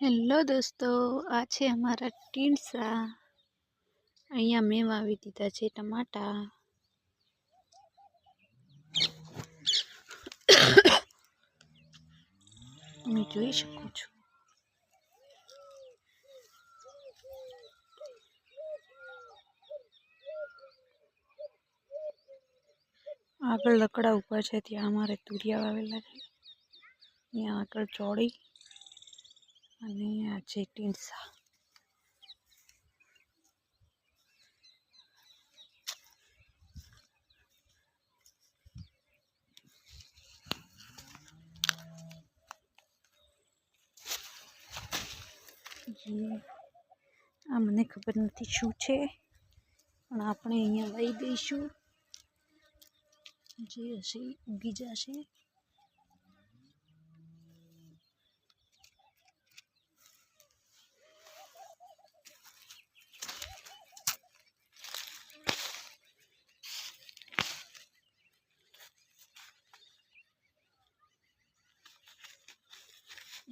Hello દોસ્તો, આ છે અમારા ટીંડસા। અહીંયા મેં વાવી દીધા છે ટમાટા। તમે જોઈ શકો છો। આગળ લકડા ઉપર છે, ત્યાં અમારે તુરિયા વાવેલા છે। અહીંયા આગળ ચોળી અને આ છે ટીંડસા। આ મને ખબર નથી શું છે, પણ આપણે અહીંયા વાવી દઈશું। જે હશે ઉગી જશે।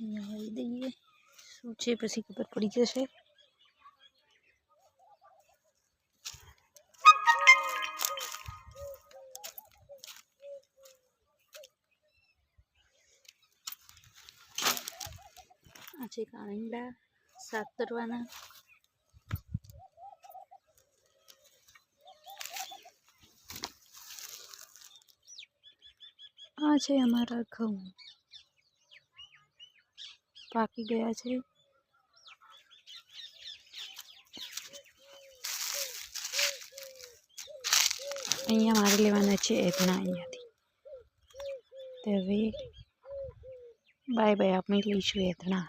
અહીંયા વાવી દઈએ, શું છે પછી ખબર પડી જશે। આ છે કાંડા સાફ કરવાના। આ છે અમારા ઘઉં, પાકી ગયા છે। અહીંયા મારે લેવાના છે એધણા અહીંયાથી। તો હવે બાય બાય, આપણે લઈશું એધણા।